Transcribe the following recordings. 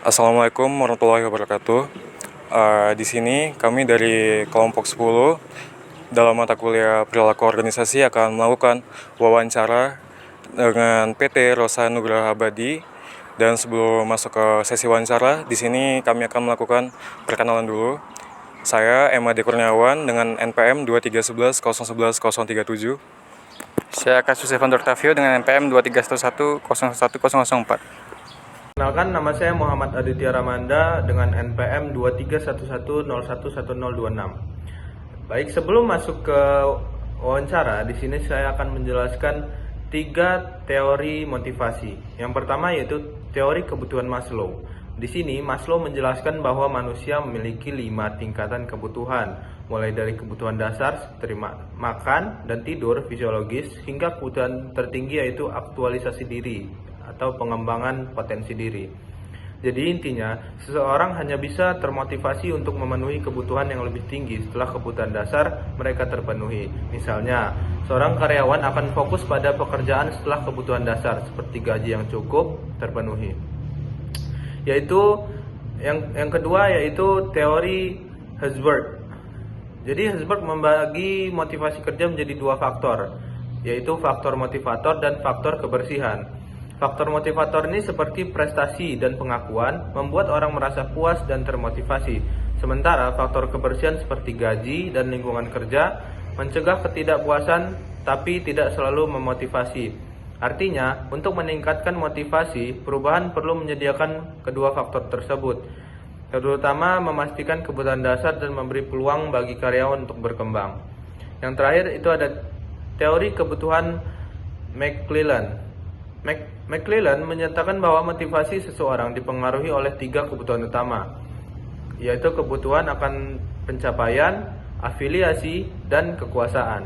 Assalamualaikum warahmatullahi wabarakatuh. Di sini kami dari kelompok 10 dalam mata kuliah perilaku organisasi akan melakukan wawancara dengan PT Rosa Nugraha Abadi. Dan sebelum masuk ke sesi wawancara, di sini kami akan melakukan perkenalan dulu. Saya Emade Kurniawan dengan NPM 2311 011 037. Saya Kasus Evan Dortavio dengan NPM 2311 01004. Kenalkan, nama saya Muhammad Aditya Ramanda dengan NPM 2311011026. Baik, sebelum masuk ke wawancara, di sini saya akan menjelaskan 3 teori motivasi. Yang pertama yaitu teori kebutuhan Maslow. Di sini Maslow menjelaskan bahwa manusia memiliki 5 tingkatan kebutuhan, mulai dari kebutuhan dasar seperti makan dan tidur fisiologis hingga kebutuhan tertinggi yaitu aktualisasi diri atau pengembangan potensi diri. Jadi intinya, seseorang hanya bisa termotivasi untuk memenuhi kebutuhan yang lebih tinggi setelah kebutuhan dasar mereka terpenuhi. Misalnya, seorang karyawan akan fokus pada pekerjaan setelah kebutuhan dasar seperti gaji yang cukup terpenuhi. Yaitu yang kedua yaitu teori Herzberg. Jadi Herzberg membagi motivasi kerja menjadi 2 faktor, yaitu faktor motivator dan faktor kebersihan. Faktor motivator ini seperti prestasi dan pengakuan membuat orang merasa puas dan termotivasi. Sementara faktor kebersihan seperti gaji dan lingkungan kerja mencegah ketidakpuasan tapi tidak selalu memotivasi. Artinya, untuk meningkatkan motivasi, perubahan perlu menyediakan kedua faktor tersebut, terutama memastikan kebutuhan dasar dan memberi peluang bagi karyawan untuk berkembang. Yang terakhir itu ada teori kebutuhan McClellan menyatakan bahwa motivasi seseorang dipengaruhi oleh 3 kebutuhan utama, yaitu kebutuhan akan pencapaian, afiliasi, dan kekuasaan.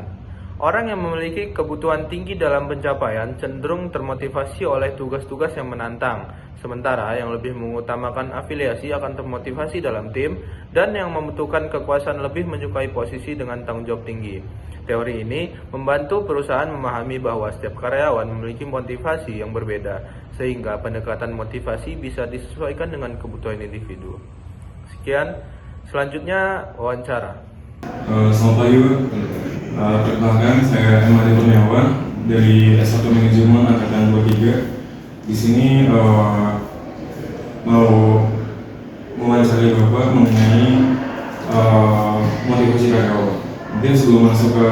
Orang yang memiliki kebutuhan tinggi dalam pencapaian cenderung termotivasi oleh tugas-tugas yang menantang, sementara yang lebih mengutamakan afiliasi akan termotivasi dalam tim, dan yang membutuhkan kekuasaan lebih menyukai posisi dengan tanggung jawab tinggi. Teori ini membantu perusahaan memahami bahwa setiap karyawan memiliki motivasi yang berbeda, sehingga pendekatan motivasi bisa disesuaikan dengan kebutuhan individu. Sekian, selanjutnya wawancara. Selamat pagi, perkenalkan saya Emade Kurniawan dari S1 Manajemen Angkatan 23. Di sini mau mewawancari Bapak mengenai motivasi karyawan. Mungkin sebelum masuk ke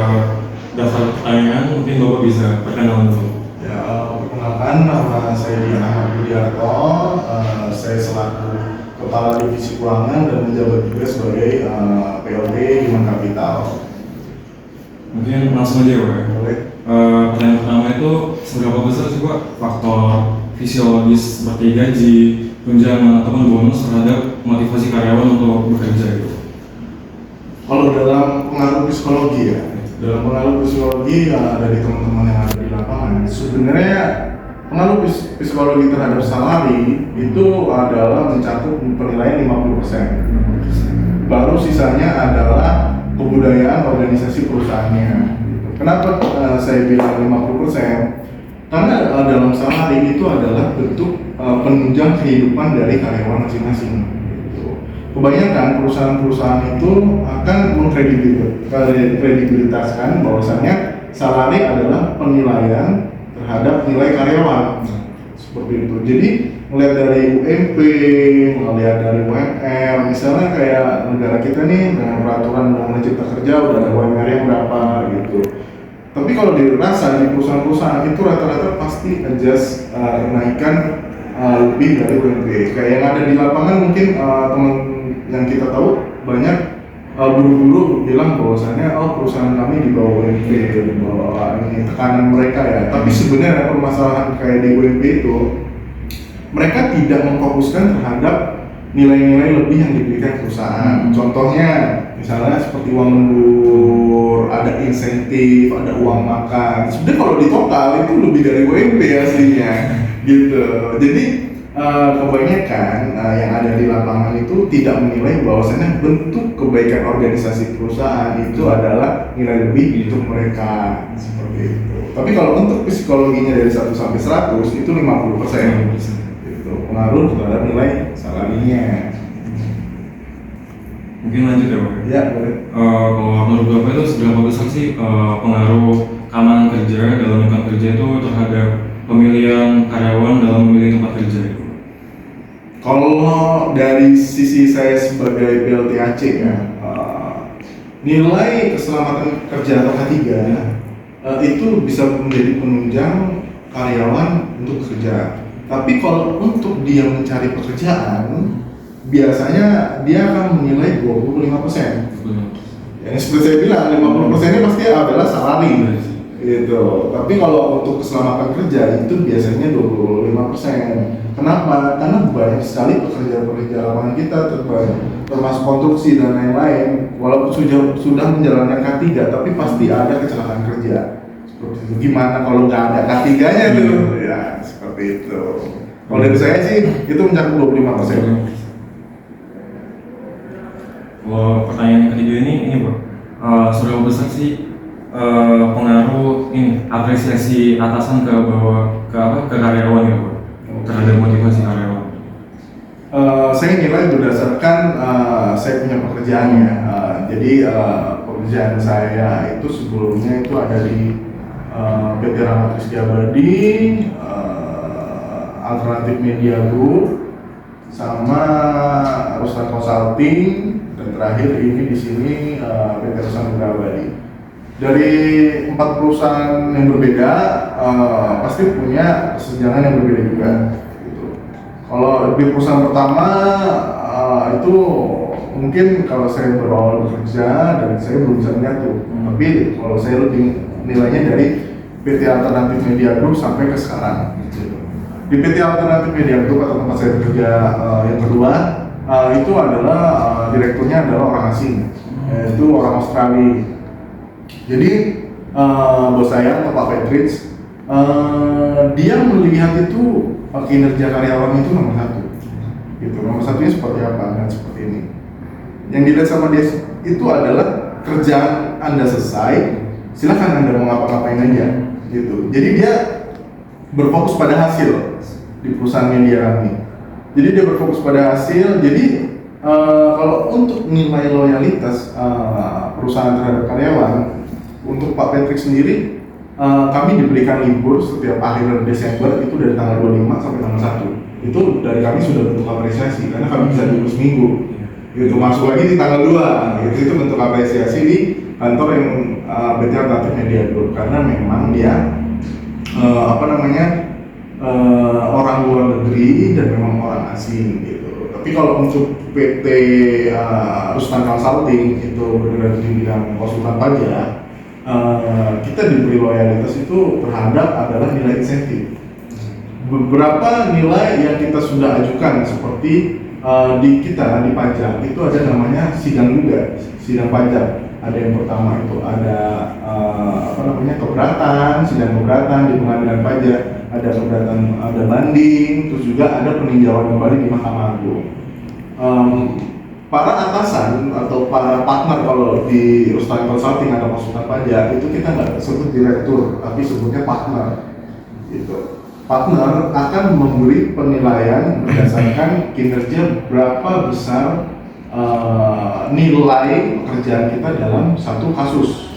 daftar pertanyaan, mungkin Bapak bisa perkenalan dulu. Ya, perkenalkan, nama saya Dian Ahmad Budiarto. Saya selaku Kepala Divisi Keuangan dan menjabat juga sebagai PLT Human Capital. Mungkin langsung aja, Pak. Boleh. Pertanyaan pertama itu, seberapa besar sih Pak faktor fisiologis seperti gaji, tunjangan ataupun bonus terhadap motivasi karyawan untuk bekerja gitu? Kalau dalam pengaruh psikologi dari teman-teman yang ada di lapangan, sebenarnya pengaruh psikologi terhadap salari itu adalah mencakup penilaian 50%. Baru sisanya adalah kebudayaan organisasi perusahaannya. Kenapa saya bilang 50%? Karena dalam salari itu adalah bentuk penunjang kehidupan dari karyawan masing-masing. Kebanyakan perusahaan-perusahaan itu akan mengkredibilitaskan bahwasannya salari adalah penilaian terhadap nilai karyawan, seperti itu. Jadi melihat dari UMP, melihat dari UMR, misalnya kayak negara kita nih dengan peraturan Undang-Undang Cipta Kerja udah ada UMR yang berapa gitu. Tapi kalau dirasa di perusahaan-perusahaan itu rata-rata pasti adjust kenaikan lebih dari UMP. Kayak yang ada di lapangan mungkin teman yang kita tahu banyak guru-guru bilang bahwasannya perusahaan kami di bawah UMP, di bawah ini tekanan mereka ya. Tapi sebenarnya permasalahan kayak di UMP itu mereka tidak memfokuskan terhadap nilai-nilai lebih yang diberikan perusahaan. Contohnya misalnya seperti uang lembur, ada insentif, ada uang makan. Sebenarnya kalau di total itu lebih dari UMP aslinya gitu. Jadi kebanyakan yang ada di lapangan itu tidak menilai bahwasannya bentuk kebaikan organisasi perusahaan itu adalah nilai lebih untuk mereka, seperti itu. Tapi kalau untuk psikologinya dari 1 sampai 100 itu 50% gitu, pengaruh terhadap nilai salary. kalinya. Mungkin lanjut ya Pak. Ya boleh. Kalau menurut Bapak itu seberapa besar sih pengaruh keamanan kerja dalam lingkungan kerja itu terhadap pemilihan karyawan dalam memilih tempat kerja itu? Kalau dari sisi saya sebagai PLTAC ya, nilai keselamatan kerja atau K3 itu bisa menjadi penunjang karyawan untuk bekerja. Tapi kalau untuk dia mencari pekerjaan, biasanya dia akan menilai 25%. Yang seperti saya bilang, 50%-nya pasti adalah salari. Gitu. Tapi kalau untuk keselamatan kerja itu biasanya 25%. Kenapa? Karena banyak sekali pekerja-pekerja lapangan kita termasuk konstruksi dan lain-lain. Walaupun sudah menjalankan K3, tapi pasti ada kecelakaan kerja. Seperti itu. Gimana kalau nggak ada K3-nya tuh? Ya seperti itu. Kalau dari saya sih itu mencakup 25%. Pertanyaan yang ketiga ini Pak, seberapa besar sih pengaruh ini apresiasi atasan ke karyawan ya Pak, terhadap motivasi karyawan? Saya nilai berdasarkan saya punya pekerjaannya. Jadi pekerjaan saya itu sebelumnya itu ada di PT Rahmat Rizky Abadi, Alternatif Media Group, sama Ruslan Consulting, dan terakhir ini di sini PT Ruslan Abadi. Dari 4 perusahaan yang berbeda, pasti punya kesenjangan yang berbeda juga. Gitu. Kalau di perusahaan pertama itu mungkin kalau saya berawal bekerja dan saya belum bisa melihat tuh. Tapi kalau saya lebih nilainya dari PT Alternatif Media Group sampai ke sekarang. Gitu. Di PT Alternatif Media Group atau tempat saya bekerja yang kedua, itu adalah direkturnya adalah orang asing, yaitu orang Australia. Jadi bos saya Pak Patrick, dia melihat itu kinerja karyawan itu nomor satu. Gitu. Nomor satunya seperti apa dan seperti ini. Yang dilihat sama dia itu adalah kerjaan Anda selesai, silakan Anda mau ngapa-ngapain aja. Gitu. Jadi dia berfokus pada hasil di perusahaan media kami. Jadi dia berfokus pada hasil. Jadi kalau untuk nilai loyalitas perusahaan terhadap karyawan, untuk Pak Patrick sendiri, kami diberikan libur setiap akhir Desember itu dari tanggal 25 sampai tanggal 1. Itu dari kami sudah bentuk apresiasi karena kami bisa libur seminggu. Itu masuk lagi di tanggal 2. Itu bentuk apresiasi di kantor yang PT Alternatif Media Group karena memang dia orang luar negeri dan memang orang asing gitu. Tapi kalau untuk PT Ruslan Consulting itu bergerak di bidang konsultan pajak, kita diberi loyalitas itu terhadap adalah nilai insentif. Beberapa nilai yang kita sudah ajukan seperti di pajak itu ada namanya sidang juga, sidang pajak. Ada yang pertama itu ada keberatan, sidang keberatan di pengadilan pajak, ada keberatan, ada banding, terus juga ada peninjauan kembali di Mahkamah Agung. Para atasan atau para partner kalau di Ruslan Consulting atau konsultan pajak itu kita nggak sebut direktur, tapi sebutnya partner. Gitu. Partner akan memberi penilaian berdasarkan kinerja berapa besar nilai pekerjaan kita dalam satu kasus.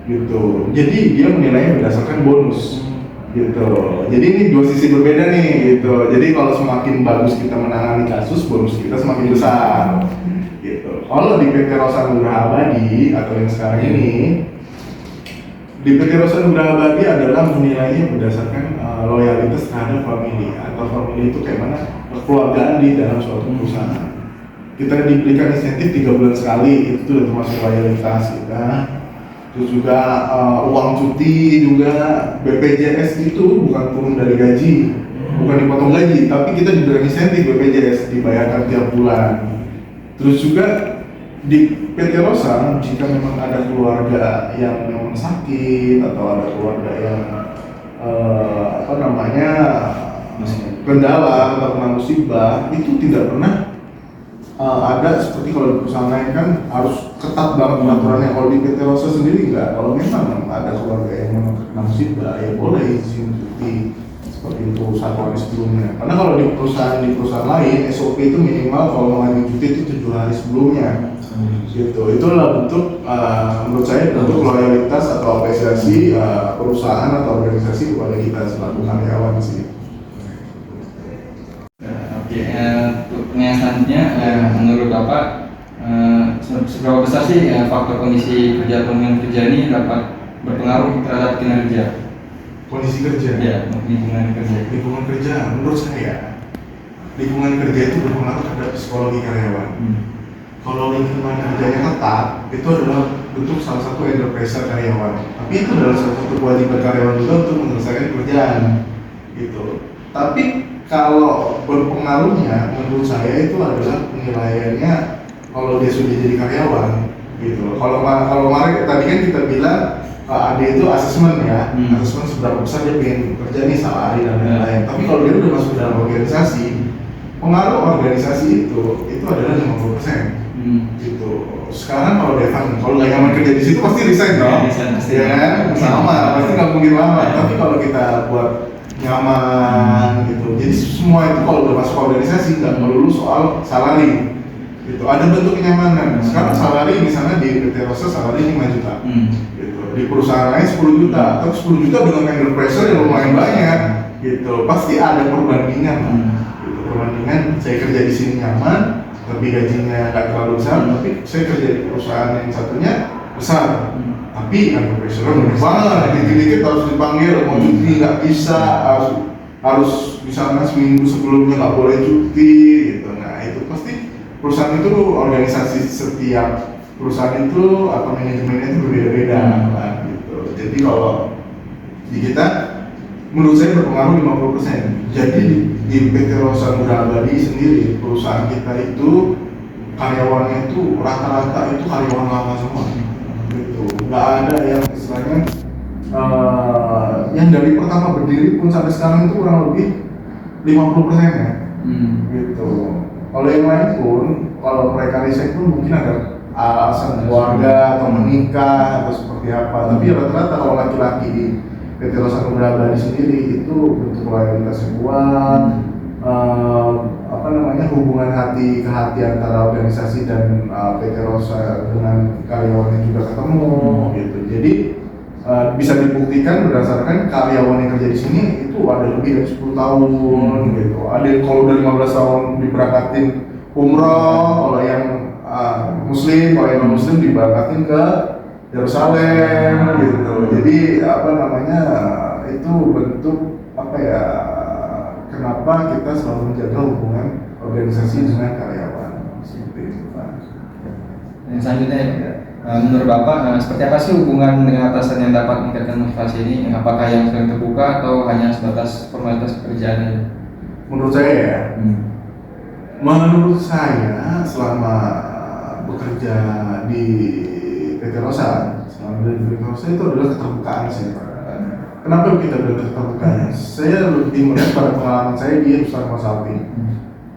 Gitu. Jadi dia menilainya berdasarkan bonus. Gitu. Jadi ini dua sisi berbeda nih. Gitu. Jadi kalau semakin bagus kita menangani kasus, bonus kita semakin besar. Gitu. Kalau di PT Rosa Nugraha Abadi atau yang sekarang ini, di PT Rosa Nugraha Abadi adalah menilainya berdasarkan loyalitas terhadap family atau family itu kayak mana kekeluargaan di dalam suatu perusahaan. Kita diberikan insentif 3 bulan sekali, itu sudah termasuk loyalitas kita. Terus juga uang cuti juga, BPJS itu bukan turun dari gaji, bukan dipotong gaji, tapi kita diberikan insentif BPJS dibayarkan tiap bulan. Terus juga di PT Rosa, jika memang ada keluarga yang memang sakit atau ada keluarga yang kendala atau kena musibah, itu tidak pernah ada seperti kalau di perusahaan lain kan harus ketat banget peraturannya. Kalau di PT Rosa sendiri enggak. Kalau memang ada keluarga yang memang kena musibah, ya boleh izin cuti seperti itu 1 hari sebelumnya. Karena kalau di perusahaan lain SOP itu minimal kalau mau ngambil cuti itu 7 hari sebelumnya. Gitu. Itulah bentuk menurut saya bentuk loyalitas atau apresiasi perusahaan atau organisasi kepada kita selaku karyawan sih. Oke, untuk pertanyaan selanjutnya, menurut Bapak seberapa besar sih faktor kondisi kerja atau lingkungan kerja ini dapat berpengaruh terhadap kinerja? Kondisi kerja. Ya, lingkungan kerja. Lingkungan kerja menurut saya lingkungan kerja itu berpengaruh terhadap psikologi karyawan. Kalau lingkungan kerjanya ketat, itu adalah bentuk salah satu under pressure karyawan. Tapi itu adalah salah satu kewajiban karyawan juga untuk menyelesaikan pekerjaan, gitu. Tapi kalau berpengaruhnya, menurut saya itu adalah penilaiannya kalau dia sudah jadi karyawan, gitu. Kalau kemarin tadi kan kita bilang ada itu asesmen ya, asesmen seberapa besar dia pengen kerja nih salary dan lain-lain. Tapi kalau dia udah masuk dalam organisasi, pengaruh organisasi itu adalah 50%. Gitu. Sekarang kalau Devan, kalau nggak nyaman kerja di situ pasti resign dong, ya kan? Sama, pasti nggak mungkin lama. Tapi kalau kita buat nyaman gitu, jadi semua itu kalau udah masuk organisasi nggak melulu soal salary. Gitu. Ada bentuk kenyamanan. Sekarang salary misalnya di PT Rosa salary 5 juta, gitu. Di perusahaan lain 10 juta, tapi 10 juta dengan under pressure yang lumayan banyak, gitu. Pasti ada perbandingan, gitu. Perbandingan saya kerja di sini nyaman, tapi gajinya nggak terlalu besar, tapi saya kerja di perusahaan yang satunya besar, tapi under pressure banyak banget, dikit-dikit harus dipanggil, mau cuti nggak bisa, harus misalnya seminggu sebelumnya nggak boleh cuti, gitu. Nah itu pasti perusahaan itu organisasi setiap perusahaan itu atau manajemennya itu berbeda-beda, kan, gitu. Jadi kalau di kita menurut saya berpengaruh 50%. Jadi di PT Rosa Muda Abadi sendiri, perusahaan kita itu karyawannya itu rata-rata itu karyawan lama semua, gitu. Nggak ada yang istilahnya yang dari pertama berdiri pun sampai sekarang itu kurang lebih 50% ya, gitu. Kalau yang lain pun, kalau mereka resign pun mungkin ada alasan keluarga atau menikah atau seperti apa. Tapi rata-rata kalau laki-laki di PT Rosa Muda Abadi sendiri itu bentuk loyalitasnya kuat, hubungan hati ke hati antara organisasi dan PT Rosa dengan karyawannya juga ketemu, gitu. Jadi bisa dibuktikan berdasarkan karyawan yang kerja di sini itu ada lebih dari 10 tahun, gitu. Ada kalau udah 15 tahun diberangkatin umroh, kalau yang muslim, kalau yang non muslim diberangkatin ke Yerusalem, gitu. Jadi itu bentuk kenapa kita selalu menjaga hubungan organisasi dengan karyawan seperti itu, Pak. Yang selanjutnya, menurut Bapak, seperti apa sih hubungan dengan atasan yang dapat meningkatkan motivasi ini? Apakah yang sering terbuka atau hanya sebatas formalitas pekerjaan? Menurut saya ya, menurut saya selama bekerja di PT Rosa, itu adalah keterbukaan sih, Pak. Kenapa kita bilang keterbukaan? Saya lebih melihat pada pengalaman saya di Rustan Consulting.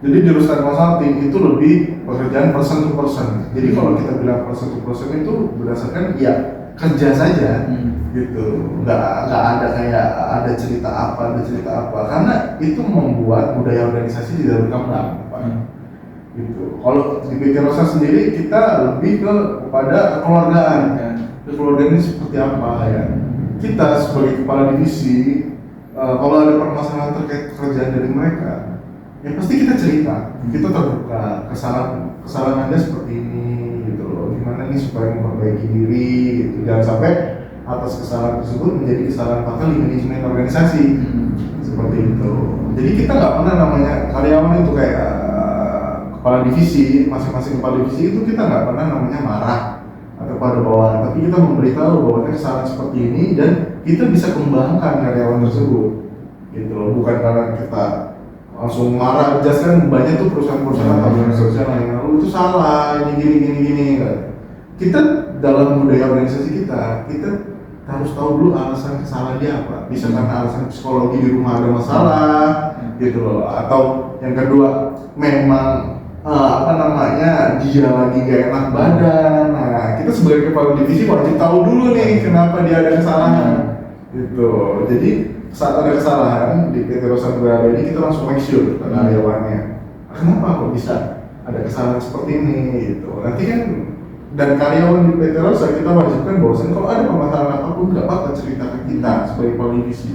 Jadi di Rustan Consulting itu lebih pekerjaan person to person. Jadi kalau kita bilang person to person itu berdasarkan ya kerja saja, gitu. Nggak ada kayak ada cerita apa, karena itu membuat budaya organisasi tidak berkembang, Pak. Gitu. Kalau di PT Rosa sendiri kita lebih kepada kekeluargaan. Kekeluargaan ini seperti apa ya? Kita sebagai kepala divisi, kalau ada permasalahan terkait pekerjaan dari mereka, ya pasti kita cerita, kita terbuka, kesalahan Anda seperti ini, gitu loh. Gimana nih supaya memperbaiki diri, gitu. Jangan sampai atas kesalahan tersebut menjadi kesalahan fatal di manajemen organisasi, seperti itu. Jadi kita nggak pernah namanya karyawan itu kayak kepala divisi, masing-masing kepala divisi itu kita nggak pernah namanya marah atau pada bawahan, tapi kita memberitahu bahwa kesalahan seperti ini dan kita bisa kembangkan karyawan tersebut, gitu loh. Bukan karena kita langsung marah, just kan banyak tuh perusahaan-perusahaan atau organisasi yang itu salah, ini gini. Kita dalam budaya organisasi kita harus tahu dulu alasan kesalahan dia apa. Bisa karena alasan psikologi di rumah ada masalah, gitu loh. Atau yang kedua memang dia lagi gak enak badan. Nah, kita sebagai kepala divisi wajib tahu dulu nih kenapa dia ada kesalahan, gitu. Jadi saat ada kesalahan di PT Rosa Nugraha ini kita langsung make sure ke karyawannya. Kenapa kok bisa ada kesalahan seperti ini gitu. Nanti kan dan karyawan di PT Rosa kita wajibkan bahwasanya kalau ada permasalahan apapun nggak apa-apa cerita ke kita sebagai kepala divisi.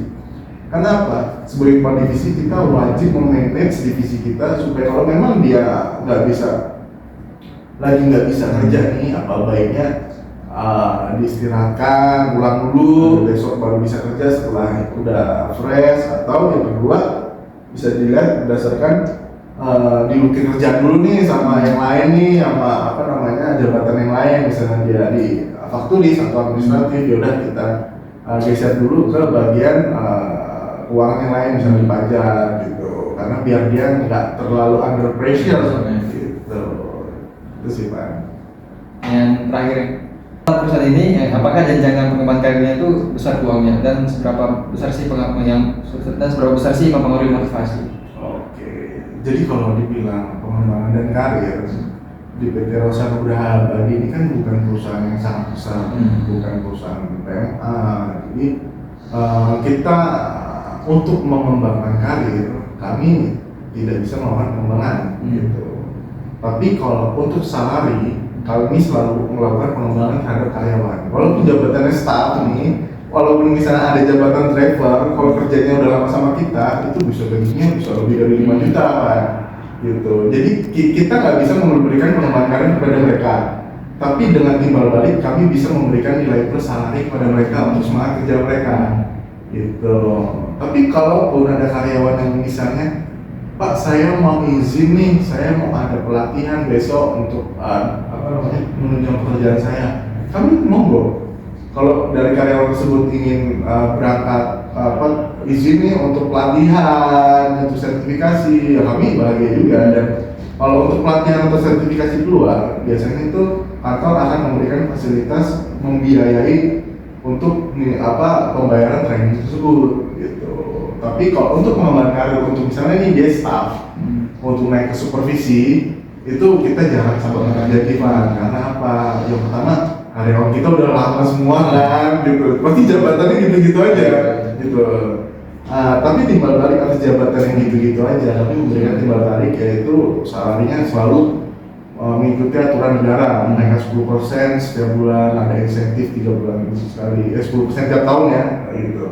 Kenapa? Sebagai kepala divisi kita wajib memanage divisi kita supaya kalau memang dia nggak bisa kerja nih, apa baiknya diistirahatkan, pulang dulu, besok baru bisa kerja setelah udah fresh, atau yang kedua bisa dilihat berdasarkan dilukir kerja dulu nih sama yang lain nih, sama jabatan yang lain, misalnya dia di fakturis atau administratif, yaudah kita geser dulu ke bagian keuangan yang lain, misalnya di pajak gitu, karena biar dia nggak terlalu under pressure gitu. Itu sih Pak. Yang terakhir, perusahaan ini apakah jenjang pengembangan karirnya itu besar peluangnya dan seberapa besar sih mempengaruhi motivasi? Oke, jadi kalau dibilang pengembangan dan karir di PT Rosa Nugraha Abadi ini kan bukan perusahaan yang sangat besar, bukan perusahaan PMA. Jadi kita untuk mengembangkan karir kami tidak bisa melakukan pengembangan gitu. Tapi kalau untuk salary kami selalu melakukan pengembangan terhadap karyawan. Walaupun jabatannya staff nih, walaupun misalnya ada jabatan driver, kalau kerjanya udah lama sama kita, itu bisa gajinya bisa lebih dari 5 juta kan, gitu. Jadi kita nggak bisa memberikan pengembangan karir kepada mereka, tapi dengan timbal balik kami bisa memberikan nilai plus salary kepada mereka untuk semangat kerja mereka, gitu. Tapi kalaupun ada karyawan yang misalnya, Pak, saya mau izin nih, saya mau ada pelatihan besok untuk menunjang pekerjaan saya. Kami monggo. Kalau dari karyawan tersebut ingin berangkat izin nih untuk pelatihan, untuk sertifikasi, ya kami bahagia juga. Dan kalau untuk pelatihan atau sertifikasi keluar, biasanya itu kantor akan memberikan fasilitas membiayai untuk pembayaran training tersebut gitu. Tapi kalau untuk pengembangan karir, untuk misalnya nih dia staff untuk naik ke supervisi, itu kita jarang sampai terjadi Pak. Karena apa? Yang pertama, karyawan kita udah lama semua kan gitu, pasti jabatannya gitu-gitu aja gitu. Tapi timbal balik atas jabatan yang gitu-gitu aja, tapi memberikan timbal balik yaitu salarinya selalu mengikuti aturan negara, menaikkan 10% setiap bulan, ada insentif 3 bulan sekali, 10% tiap tahun ya, gitu.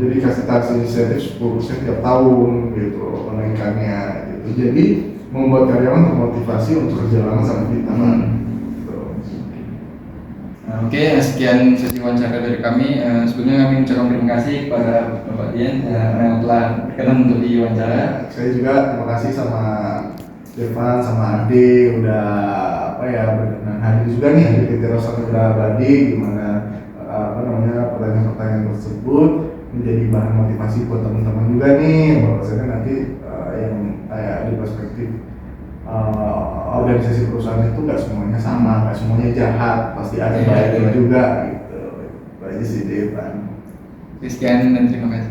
Jadi kasih taksi insentif 10% tiap tahun, gitu, kenaikannya, gitu. Jadi membuat karyawan termotivasi untuk kerja lama sama kita, gitu. Oke, sekian sesi wawancara dari kami. Sebelumnya kami mengucapkan terima kasih kepada Bapak Dian yang telah berkenan untuk diwawancara. Saya juga terima kasih sama Stefan sama Ade udah berkenan hadir juga nih di PT Rosa Nugraha Abadi, gimana pertanyaan-pertanyaan tersebut menjadi bahan motivasi buat teman-teman juga nih, bahwasanya nanti yang di perspektif organisasi perusahaan itu nggak semuanya sama, nggak semuanya jahat, pasti ada baiknya juga gitu. Itu aja sih Devan. Sekian dan terima kasih.